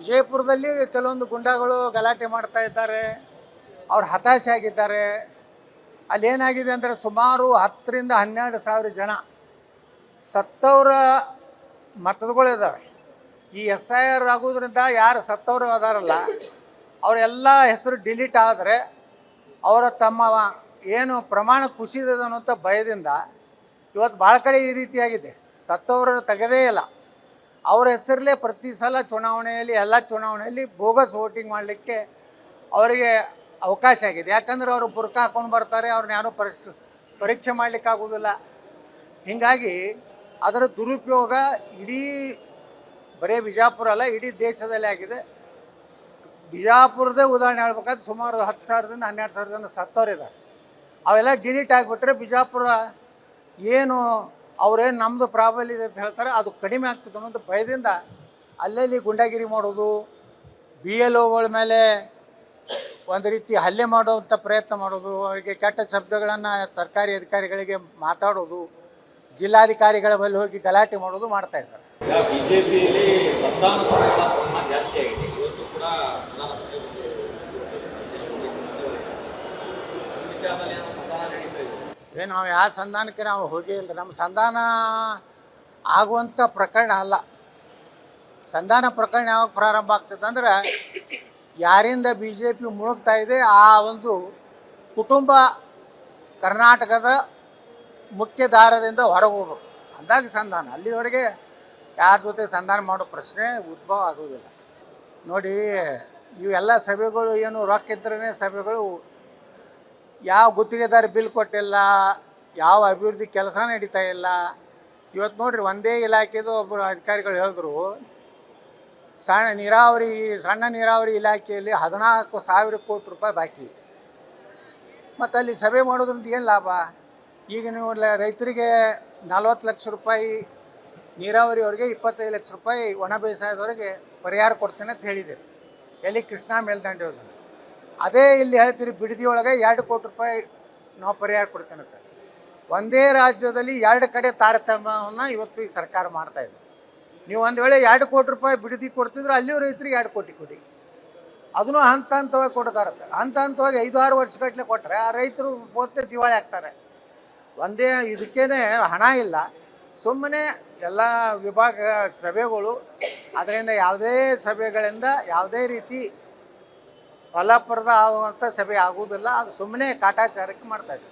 ವಿಜಯಪುರದಲ್ಲಿ ಕೆಲವೊಂದು ಗುಂಡಾಗಳು ಗಲಾಟೆ ಮಾಡ್ತಾ ಇದ್ದಾರೆ, ಅವ್ರು ಹತಾಶೆ ಆಗಿದ್ದಾರೆ. ಅಲ್ಲಿ ಏನಾಗಿದೆ ಅಂದರೆ ಸುಮಾರು 10ರಿಂದ 12 ಸಾವಿರ ಜನ ಸತ್ತವರ ಮತಗಳಿದ್ದಾವೆ. ಈ SIR ಆಗೋದ್ರಿಂದ ಯಾರು ಸತ್ತವರು ಅದಾರಲ್ಲ ಅವರೆಲ್ಲ ಹೆಸರು ಡಿಲೀಟ್ ಆದರೆ ಅವರ ತಮ್ಮ ಏನು ಪ್ರಮಾಣ ಕುಸಿದ ಅನ್ನೋಂಥ ಭಯದಿಂದ ಇವತ್ತು ಭಾಳ ಕಡೆ ಈ ರೀತಿಯಾಗಿದೆ. ಸತ್ತವರು ತೆಗೆದೇ ಇಲ್ಲ, ಅವರ ಹೆಸರಲ್ಲೇ ಪ್ರತಿ ಸಲ ಚುನಾವಣೆಯಲ್ಲಿ ಎಲ್ಲ ಚುನಾವಣೆಯಲ್ಲಿ ಬೋಗಸ್ ವೋಟಿಂಗ್ ಮಾಡಲಿಕ್ಕೆ ಅವರಿಗೆ ಅವಕಾಶ ಆಗಿದೆ. ಯಾಕಂದರೆ ಅವರು ಬುರ್ಕ ಹಾಕ್ಕೊಂಡು ಬರ್ತಾರೆ, ಅವ್ರನ್ನ ಯಾರೂ ಪರೀಕ್ಷೆ ಮಾಡಲಿಕ್ಕಾಗೋದಿಲ್ಲ. ಹೀಗಾಗಿ ಅದರ ದುರುಪಯೋಗ ಇಡೀ ಬರೀ ಬಿಜಾಪುರ ಅಲ್ಲ, ಇಡೀ ದೇಶದಲ್ಲೇ ಆಗಿದೆ. ಬಿಜಾಪುರದೇ ಉದಾಹರಣೆ ಹೇಳ್ಬೇಕಾದ್ರೆ ಸುಮಾರು 10,000ದಿಂದ 12,000 ಜನ ಸತ್ತವರಿದ್ದಾರೆ. ಅವೆಲ್ಲ ಡಿಲೀಟ್ ಆಗಿಬಿಟ್ರೆ ಬಿಜಾಪುರ ಏನು ಅವ್ರೇನು ನಮ್ಮದು ಪ್ರಾಬಲ್ಯ ಇದೆ ಅಂತ ಹೇಳ್ತಾರೆ ಅದು ಕಡಿಮೆ ಆಗ್ತದೆ ಅನ್ನೋದು ಭಯದಿಂದ ಅಲ್ಲಲ್ಲಿ ಗುಂಡಾಗಿರಿ ಮಾಡೋದು, BLOಗಳ ಮೇಲೆ ಒಂದು ರೀತಿ ಹಲ್ಲೆ ಮಾಡುವಂಥ ಪ್ರಯತ್ನ ಮಾಡೋದು, ಅವರಿಗೆ ಕೆಟ್ಟ ಶಬ್ದಗಳನ್ನು ಸರ್ಕಾರಿ ಅಧಿಕಾರಿಗಳಿಗೆ ಮಾತಾಡೋದು, ಜಿಲ್ಲಾಧಿಕಾರಿಗಳ ಬಳಿ ಹೋಗಿ ಗಲಾಟೆ ಮಾಡೋದು ಮಾಡ್ತಾಯಿದ್ದಾರೆ. ಬಿಜೆಪಿಯಲ್ಲಿ ಸಂಧಾನ ಸಭೆಗಳ ಪ್ರಮಾಣ ಜಾಸ್ತಿ ಆಗಿದೆ. ಇವತ್ತು ಕೂಡ ಸಂಧಾನ ಸಭೆ ಏನು ನಾವು ಯಾವ ಸಂಧಾನಕ್ಕೆ ನಾವು ಹೋಗೇ ಇಲ್ಲ. ನಮ್ಮ ಸಂಧಾನ ಆಗುವಂಥ ಪ್ರಕರಣ ಅಲ್ಲ. ಸಂಧಾನ ಪ್ರಕರಣ ಯಾವಾಗ ಪ್ರಾರಂಭ ಆಗ್ತದೆ ಅಂದರೆ ಯಾರಿಂದ BJP ಮುಳುಗ್ತಾ ಇದೆ ಆ ಒಂದು ಕುಟುಂಬ ಕರ್ನಾಟಕದ ಮುಖ್ಯ ದಾರದಿಂದ ಹೊರಗೆ ಹೋಗ್ಬೇಕು ಅಂದಾಗ ಸಂಧಾನ. ಅಲ್ಲಿವರೆಗೆ ಯಾರ ಜೊತೆ ಸಂಧಾನ ಮಾಡೋ ಪ್ರಶ್ನೆ ಉದ್ಭವ ಆಗೋದಿಲ್ಲ. ನೋಡಿ, ಇವೆಲ್ಲ ಸಭೆಗಳು ಏನು ರೊಕ್ಕ ಇದ್ರೇ ಸಭೆಗಳು. ಯಾವ ಗುತ್ತಿಗೆದಾರ ಬಿಲ್ ಕೊಟ್ಟಿಲ್ಲ, ಯಾವ ಅಭಿವೃದ್ಧಿ ಕೆಲಸ ನಡೀತಾ ಇಲ್ಲ. ಇವತ್ತು ನೋಡಿರಿ, ಒಂದೇ ಇಲಾಖೆದು ಒಬ್ಬರು ಅಧಿಕಾರಿಗಳು ಹೇಳಿದ್ರು, ಸಣ್ಣ ನೀರಾವರಿ ಇಲಾಖೆಯಲ್ಲಿ 14,000 ಕೋಟಿ ರೂಪಾಯಿ ಬಾಕಿ ಇದೆ. ಮತ್ತು ಅಲ್ಲಿ ಸಭೆ ಮಾಡೋದ್ರಿಂದ ಏನು ಲಾಭ? ಈಗ ನೀವು ರೈತರಿಗೆ 40 ಲಕ್ಷ ರೂಪಾಯಿ, ನೀರಾವರಿಯವ್ರಿಗೆ 25 ಲಕ್ಷ ರೂಪಾಯಿ, ಒಣ ಬೇಸಾಯದವರಿಗೆ ಪರಿಹಾರ ಕೊಡ್ತೇನೆ ಅಂತ ಹೇಳಿದ್ದೀರಿ. ಎಲ್ಲಿ? ಕೃಷ್ಣಾ ಮೇಲ್ದಂಡೆ ಯೋಜನೆ. ಅದೇ ಇಲ್ಲಿ ಹೇಳ್ತೀರಿ ಬಿಡದಿಯೊಳಗೆ 2 ಕೋಟಿ ರೂಪಾಯಿ ನಾವು ಪರಿಹಾರ ಕೊಡ್ತೇನೆ ಅಂತ. ಒಂದೇ ರಾಜ್ಯದಲ್ಲಿ 2 ಕಡೆ ತಾರತಮ್ಯವನ್ನು ಇವತ್ತು ಈ ಸರ್ಕಾರ ಮಾಡ್ತಾಯಿದೆ. ನೀವು ಒಂದು ವೇಳೆ 2 ಕೋಟಿ ರೂಪಾಯಿ ಬಿಡದಿ ಕೊಡ್ತಿದ್ರೆ ಅಲ್ಲಿಯೂ ರೈತರಿಗೆ 2 ಕೋಟಿ ಕೊಡಿ. ಅದನ್ನು ಹಂತ ಹಂತವಾಗಿ ಕೊಡ್ತಾರತ್ತೆ. ಹಂತ ಹಂತವಾಗಿ 5-6 ವರ್ಷಗಟ್ಟಲೆ ಕೊಟ್ಟರೆ ಆ ರೈತರು ಪೋತೆ ದಿವಾಳಿ ಆಗ್ತಾರೆ. ಒಂದೇ ಇದಕ್ಕೇ ಹಣ ಇಲ್ಲ, ಸುಮ್ಮನೆ ಎಲ್ಲ ವಿಭಾಗ ಸಭೆಗಳು. ಅದರಿಂದ ಯಾವುದೇ ಸಭೆಗಳಿಂದ ಯಾವುದೇ ರೀತಿ ಫಲಪ್ರದ ಆಗುವಂಥ ಸಭೆ ಆಗುವುದಿಲ್ಲ. ಅದು ಸುಮ್ಮನೆ ಕಾಟಾಚಾರಕ್ಕೆ ಮಾಡ್ತಾಯಿದೆ.